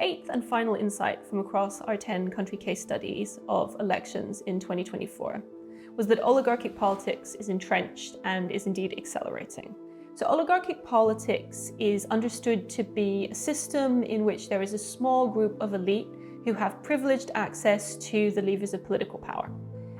eighth and final insight from across our 10 country case studies of elections in 2024 was that oligarchic politics is entrenched and is indeed accelerating. So oligarchic politics is understood to be a system in which there is a small group of elite who have privileged access to the levers of political power.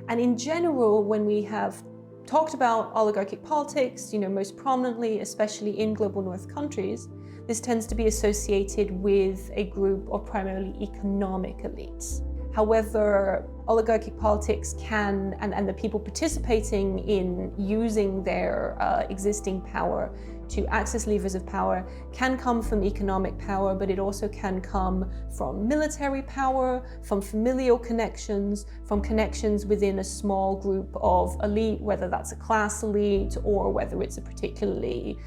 And in general, when we have talked about oligarchic politics, most prominently, especially in global north countries, this tends to be associated with a group of primarily economic elites. However, oligarchic politics can, and the people participating in using their existing power to access levers of power, can come from economic power, but it also can come from military power, from familial connections, from connections within a small group of elite, whether that's a class elite or whether it's a particularly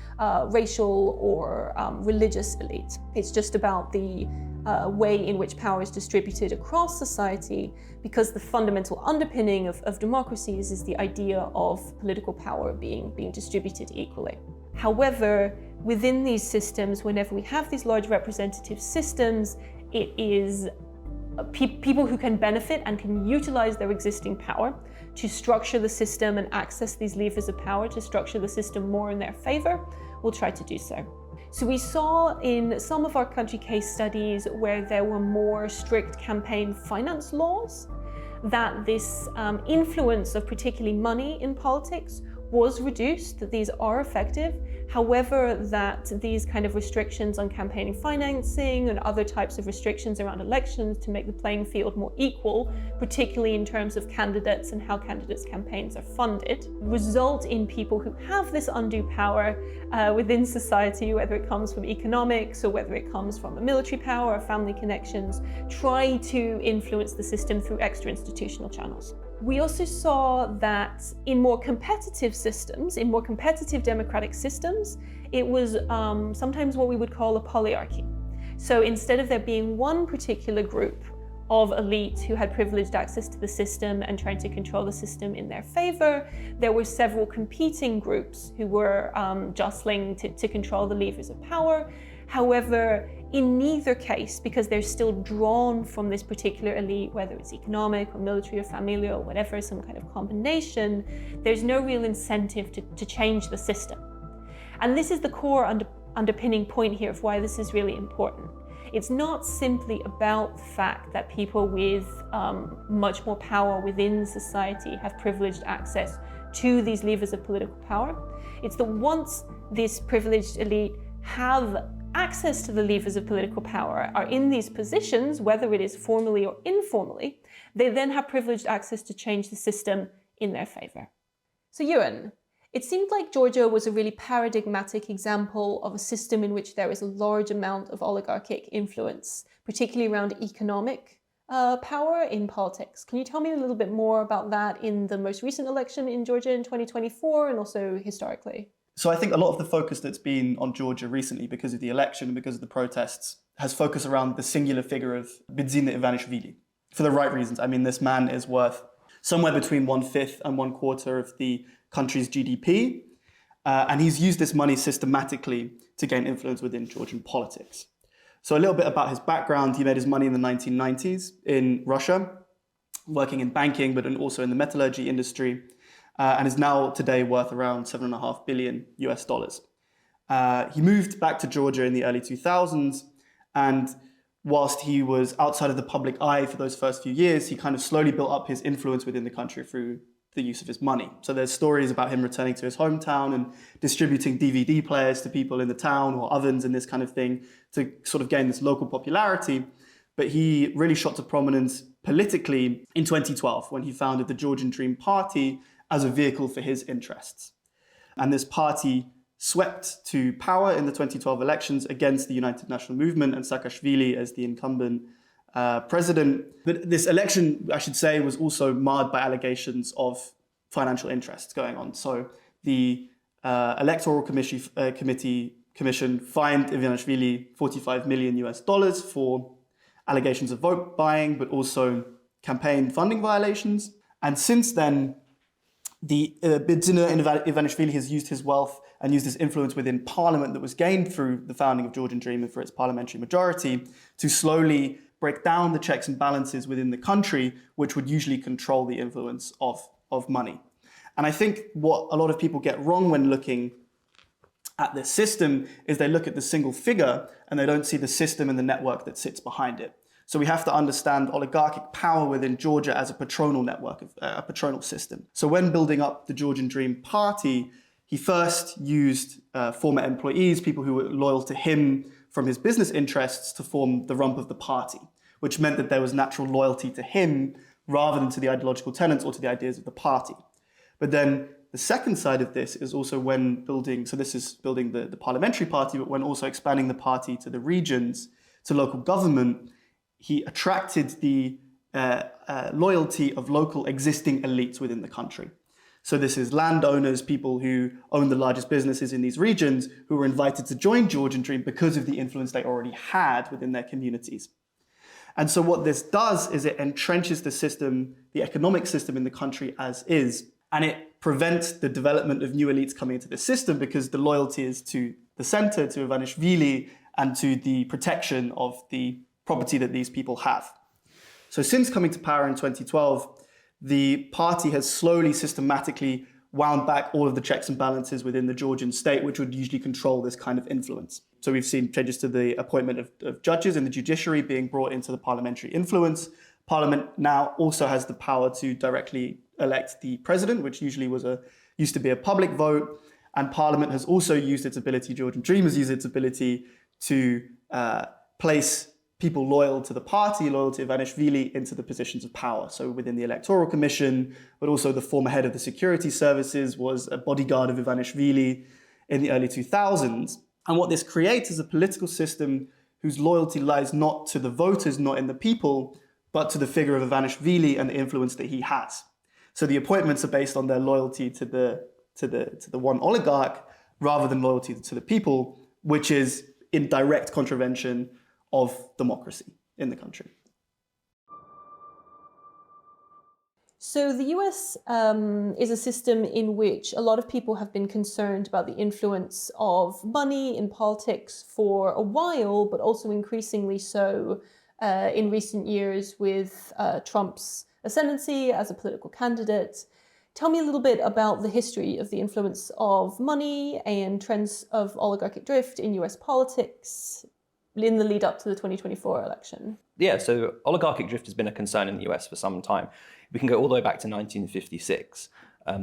racial or religious elite. It's just about the way in which power is distributed across society, because the fundamental underpinning of democracies is the idea of political power being distributed equally. However, within these systems, whenever we have these large representative systems, it is people who can benefit and can utilize their existing power to structure the system and access these levers of power to structure the system more in their favor will try to do so. So we saw in some of our country case studies where there were more strict campaign finance laws that this influence of particularly money in politics was reduced, that these are effective. However, that these kind of restrictions on campaigning financing and other types of restrictions around elections to make the playing field more equal, particularly in terms of candidates and how candidates' campaigns are funded, result in people who have this undue power within society, whether it comes from economics or whether it comes from a military power or family connections, try to influence the system through extra institutional channels. We also saw that in more competitive systems, in more competitive democratic systems, it was sometimes what we would call a polyarchy. So instead of there being one particular group of elites who had privileged access to the system and trying to control the system in their favor, there were several competing groups who were jostling to control the levers of power. However, in neither case, because they're still drawn from this particular elite, whether it's economic or military or familial or whatever, some kind of combination, there's no real incentive to change the system. And this is the core underpinning point here of why this is really important. It's not simply about the fact that people with much more power within society have privileged access to these levers of political power. It's that once this privileged elite have access to the levers of political power, are in these positions, whether it is formally or informally, they then have privileged access to change the system in their favor. So Ewan, it seemed like Georgia was a really paradigmatic example of a system in which there is a large amount of oligarchic influence, particularly around economic power in politics. Can you tell me a little bit more about that in the most recent election in Georgia in 2024 and also historically? So I think a lot of the focus that's been on Georgia recently because of the election and because of the protests has focused around the singular figure of Bidzina Ivanishvili. For the right reasons. I mean, this man is worth somewhere between 1/5 and 1/4 of the country's GDP. And he's used this money systematically to gain influence within Georgian politics. So a little bit about his background. He made his money in the 1990s in Russia, working in banking, but also in the metallurgy industry. And is now today worth around $7.5 billion US. He moved back to Georgia in the early 2000s, and whilst he was outside of the public eye for those first few years, he kind of slowly built up his influence within the country through the use of his money. So there's stories about him returning to his hometown and distributing DVD players to people in the town or ovens and this kind of thing to sort of gain this local popularity. But he really shot to prominence politically in 2012 when he founded the Georgian Dream Party as a vehicle for his interests. And this party swept to power in the 2012 elections against the United National Movement and Saakashvili as the incumbent president. But this election, I should say, was also marred by allegations of financial interests going on. So the Electoral Commission fined Ivanishvili $45 million US for allegations of vote buying, but also campaign funding violations. And since then, Bidzina Ivanishvili has used his wealth and used his influence within parliament that was gained through the founding of Georgian Dream and for its parliamentary majority to slowly break down the checks and balances within the country, which would usually control the influence of money. And I think what a lot of people get wrong when looking at this system is they look at the single figure and they don't see the system and the network that sits behind it. So we have to understand oligarchic power within Georgia as a patronal network, a patronal system. So when building up the Georgian Dream Party, he first used former employees, people who were loyal to him from his business interests, to form the rump of the party, which meant that there was natural loyalty to him rather than to the ideological tenets or to the ideas of the party. But then the second side of this is also when building, so this is building the parliamentary party, but when also expanding the party to the regions, to local government, he attracted the loyalty of local existing elites within the country. So this is landowners, people who own the largest businesses in these regions, who were invited to join Georgian Dream because of the influence they already had within their communities. And so what this does is it entrenches the system, the economic system in the country as is, and it prevents the development of new elites coming into the system because the loyalty is to the center, to Ivanishvili, and to the protection of the property that these people have. So since coming to power in 2012, the party has slowly, systematically wound back all of the checks and balances within the Georgian state, which would usually control this kind of influence. So we've seen changes to the appointment of judges in the judiciary being brought into the parliamentary influence. Parliament now also has the power to directly elect the president, which usually used to be a public vote. And Parliament has also used its ability, Georgian Dream has used its ability to place people loyal to the party, loyal to Ivanishvili, into the positions of power. So within the Electoral Commission, but also the former head of the security services was a bodyguard of Ivanishvili in the early 2000s. And what this creates is a political system whose loyalty lies not to the voters, not in the people, but to the figure of Ivanishvili and the influence that he has. So the appointments are based on their loyalty to the one oligarch rather than loyalty to the people, which is in direct contravention of democracy in the country. So the US is a system in which a lot of people have been concerned about the influence of money in politics for a while, but also increasingly so in recent years with Trump's ascendancy as a political candidate. Tell me a little bit about the history of the influence of money and trends of oligarchic drift in US politics in the lead up to the 2024 election. Yeah, so oligarchic drift has been a concern in the US for some time. We can go all the way back to 1956.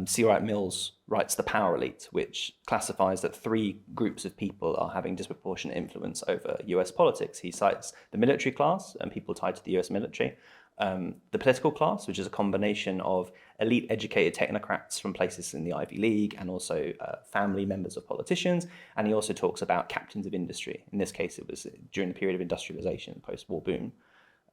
C. Wright Mills writes The Power Elite, which classifies that three groups of people are having disproportionate influence over US politics. He cites the military class and people tied to the US military, the political class, which is a combination of elite educated technocrats from places in the Ivy League and also family members of politicians. And he also talks about captains of industry. In this case, it was during the period of industrialization, post-war boom.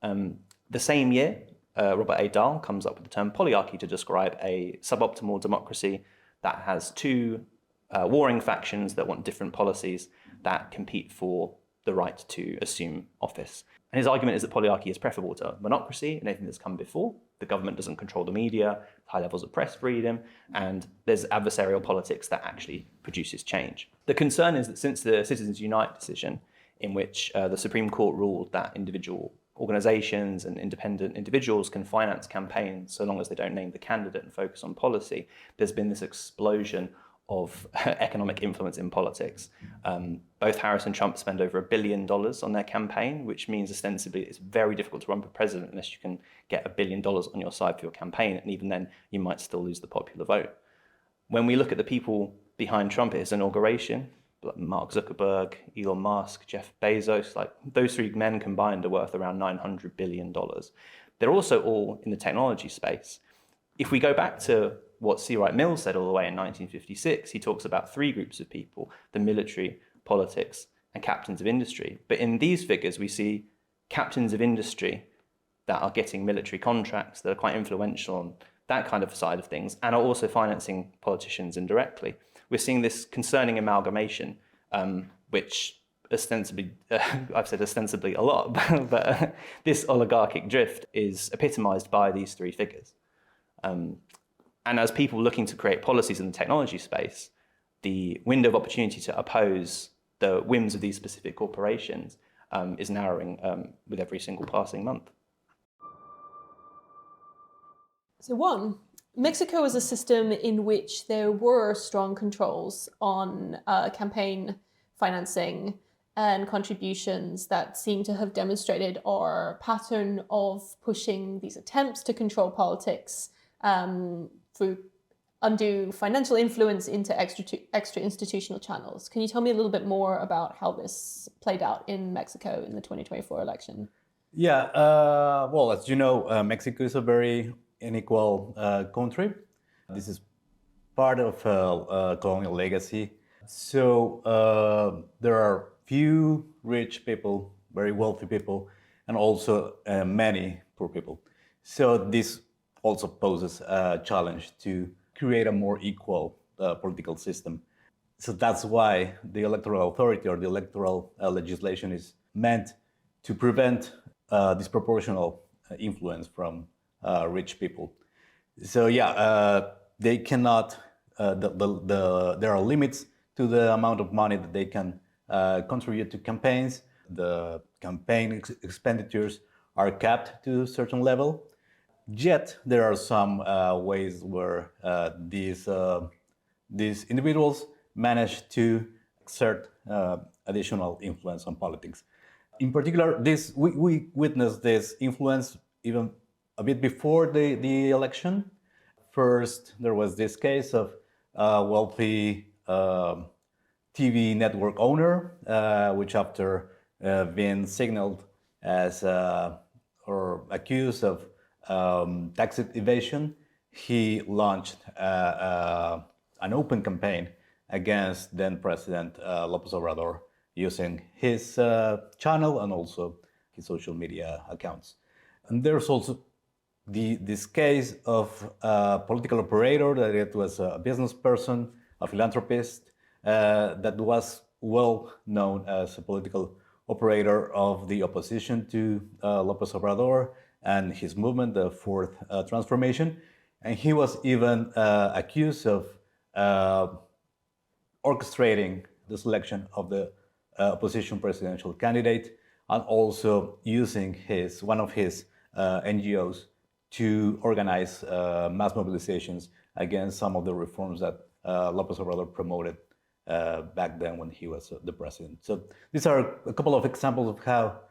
The same year, Robert A. Dahl comes up with the term polyarchy to describe a suboptimal democracy that has two warring factions that want different policies that compete for the right to assume office. And his argument is that polyarchy is preferable to monocracy and anything that's come before. The government doesn't control the media, high levels of press freedom, and there's adversarial politics that actually produces change. The concern is that since the Citizens Unite decision, in which the Supreme Court ruled that individual organizations and independent individuals can finance campaigns so long as they don't name the candidate and focus on policy, there's been this explosion of economic influence in politics. Both Harris and Trump spend over $1 billion on their campaign, which means ostensibly it's very difficult to run for president unless you can get $1 billion on your side for your campaign, and even then you might still lose the popular vote. When we look at the people behind Trump at his inauguration, like Mark Zuckerberg, Elon Musk, Jeff Bezos, like those three men combined are worth around $900 billion. They're also all in the technology space. If we go back to what C. Wright Mills said all the way in 1956, he talks about three groups of people: the military, politics, and captains of industry. But in these figures, we see captains of industry that are getting military contracts, that are quite influential on that kind of side of things, and are also financing politicians indirectly. We're seeing this concerning amalgamation, which ostensibly, I've said ostensibly a lot, but this oligarchic drift is epitomized by these three figures. And as people looking to create policies in the technology space, the window of opportunity to oppose the whims of these specific corporations is narrowing with every single passing month. So one, Mexico is a system in which there were strong controls on campaign financing and contributions that seem to have demonstrated our pattern of pushing these attempts to control politics through undue financial influence into extra institutional channels. Can you tell me a little bit more about how this played out in Mexico in the 2024 election? Yeah, well, as you know, Mexico is a very unequal country. This is part of colonial legacy. So there are few rich people, very wealthy people, and also many poor people. So this also poses a challenge to create a more equal political system. So that's why the electoral authority or the electoral legislation is meant to prevent disproportional influence from rich people. So yeah, they cannot, there are limits to the amount of money that they can contribute to campaigns. The campaign expenditures are capped to a certain level. Yet there are some ways where these individuals manage to exert additional influence on politics. In particular, we witnessed this influence even a bit before the election. First, there was this case of a wealthy TV network owner, which after being signaled as or accused of tax evasion, he launched an open campaign against then President López Obrador using his channel and also his social media accounts. And there's also this case of a political operator that it was a business person, a philanthropist, that was well known as a political operator of the opposition to López Obrador and his movement, the Fourth Transformation. And he was even accused of orchestrating the selection of the opposition presidential candidate and also using one of his NGOs to organize mass mobilizations against some of the reforms that López Obrador promoted back then when he was the president. So these are a couple of examples of how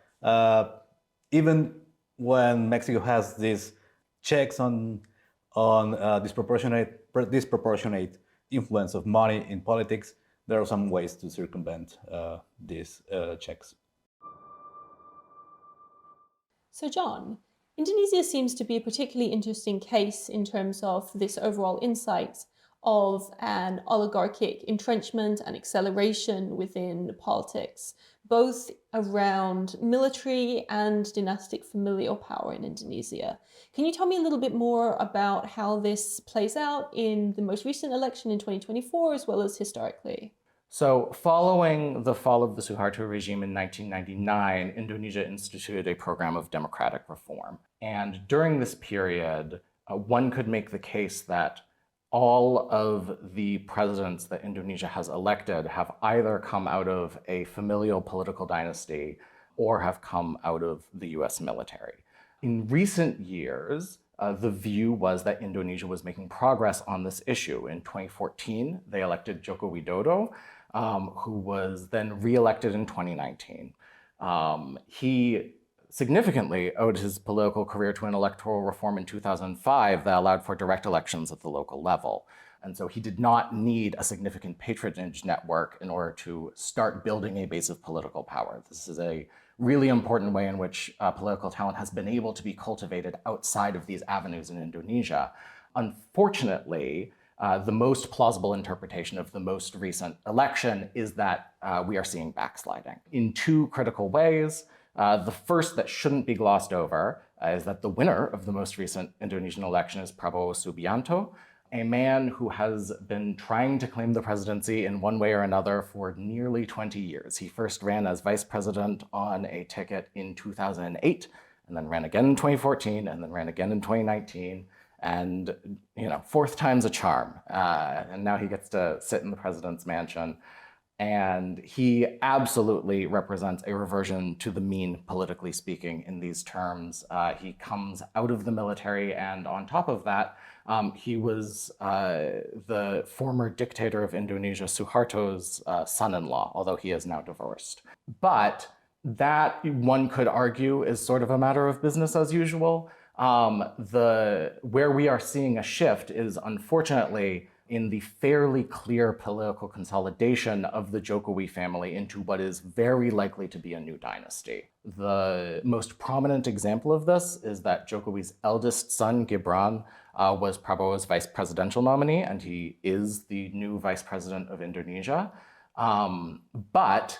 even when Mexico has these checks on disproportionate influence of money in politics, there are some ways to circumvent these checks. So John, Indonesia seems to be a particularly interesting case in terms of this overall insight of an oligarchic entrenchment and acceleration within politics, both around military and dynastic familial power in Indonesia. Can you tell me a little bit more about how this plays out in the most recent election in 2024, as well as historically? So following the fall of the Suharto regime in 1999, Indonesia instituted a program of democratic reform. And during this period, one could make the case that all of the presidents that Indonesia has elected have either come out of a familial political dynasty or have come out of the US military. In recent years, the view was that Indonesia was making progress on this issue. In 2014, they elected Joko Widodo, who was then re-elected in 2019. He significantly owed his political career to an electoral reform in 2005 that allowed for direct elections at the local level. And so he did not need a significant patronage network in order to start building a base of political power. This is a really important way in which political talent has been able to be cultivated outside of these avenues in Indonesia. Unfortunately, the most plausible interpretation of the most recent election is that we are seeing backsliding in two critical ways. The first that shouldn't be glossed over is that the winner of the most recent Indonesian election is Prabowo Subianto, a man who has been trying to claim the presidency in one way or another for nearly 20 years. He first ran as vice president on a ticket in 2008, and then ran again in 2014, and then ran again in 2019. And, fourth time's a charm. And now he gets to sit in the president's mansion. And he absolutely represents a reversion to the mean, politically speaking, in these terms. He comes out of the military, and on top of that, he was the former dictator of Indonesia, Suharto's son-in-law, although he is now divorced. But that, one could argue, is sort of a matter of business as usual. Where we are seeing a shift is, unfortunately, in the fairly clear political consolidation of the Jokowi family into what is very likely to be a new dynasty. The most prominent example of this is that Jokowi's eldest son, Gibran, was Prabowo's vice presidential nominee, and he is the new vice president of Indonesia. But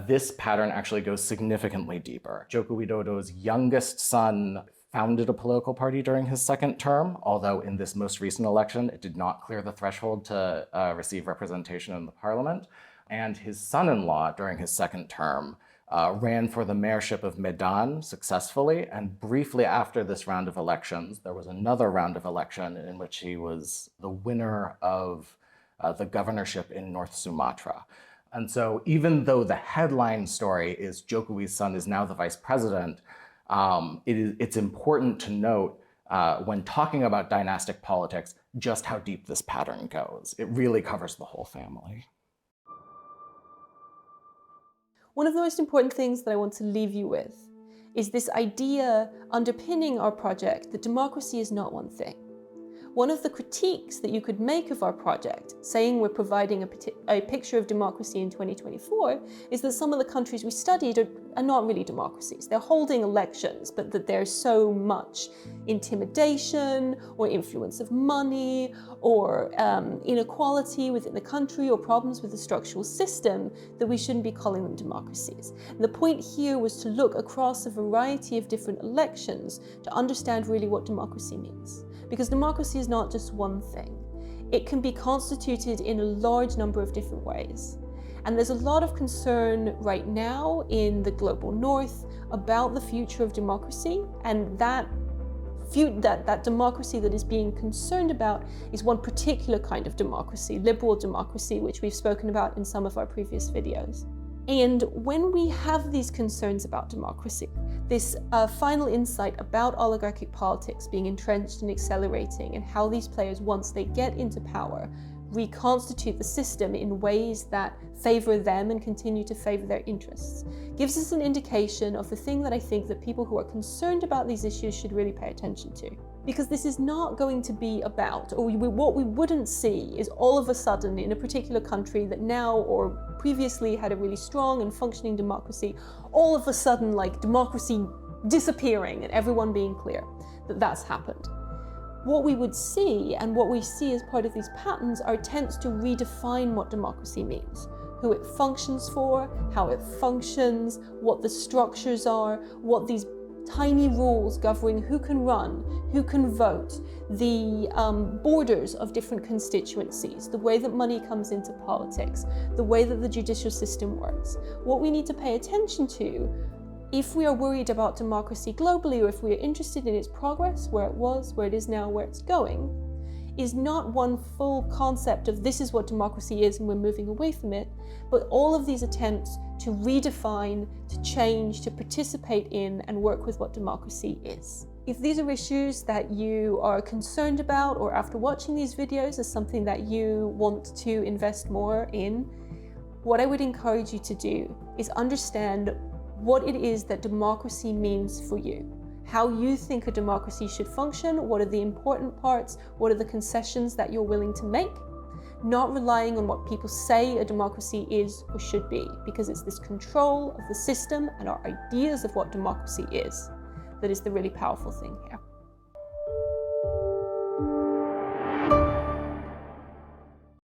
this pattern actually goes significantly deeper. Joko Widodo's youngest son founded a political party during his second term, although in this most recent election, it did not clear the threshold to receive representation in the parliament. And his son-in-law, during his second term, ran for the mayorship of Medan successfully. And briefly after this round of elections, there was another round of election in which he was the winner of the governorship in North Sumatra. And so even though the headline story is Jokowi's son is now the vice president, it's important to note when talking about dynastic politics, just how deep this pattern goes. It really covers the whole family. One of the most important things that I want to leave you with is this idea underpinning our project that democracy is not one thing. One of the critiques that you could make of our project, saying we're providing a picture of democracy in 2024, is that some of the countries we studied are not really democracies. They're holding elections, but that there's so much intimidation or influence of money or inequality within the country or problems with the structural system that we shouldn't be calling them democracies. And the point here was to look across a variety of different elections to understand really what democracy means. Because democracy is not just one thing. It can be constituted in a large number of different ways. And there's a lot of concern right now in the global north about the future of democracy, and that democracy that is being concerned about is one particular kind of democracy, liberal democracy, which we've spoken about in some of our previous videos. And when we have these concerns about democracy, this final insight about oligarchic politics being entrenched and accelerating, and how these players, once they get into power, reconstitute the system in ways that favor them and continue to favor their interests, gives us an indication of the thing that I think that people who are concerned about these issues should really pay attention to. Because this is not going to be about, or what we wouldn't see is all of a sudden in a particular country that now or previously had a really strong and functioning democracy, all of a sudden like democracy disappearing and everyone being clear that that's happened. What we would see, and what we see as part of these patterns, are attempts to redefine what democracy means, who it functions for, how it functions, what the structures are, what these tiny rules governing who can run, who can vote, the borders of different constituencies, the way that money comes into politics, the way that the judicial system works. What we need to pay attention to, if we are worried about democracy globally, or if we are interested in its progress, where it was, where it is now, where it's going, is not one full concept of this is what democracy is and we're moving away from it, but all of these attempts to redefine, to change, to participate in and work with what democracy is. If these are issues that you are concerned about, or after watching these videos is something that you want to invest more in, what I would encourage you to do is understand what it is that democracy means for you. How you think a democracy should function, what are the important parts, what are the concessions that you're willing to make, not relying on what people say a democracy is or should be, because it's this control of the system and our ideas of what democracy is that is the really powerful thing here.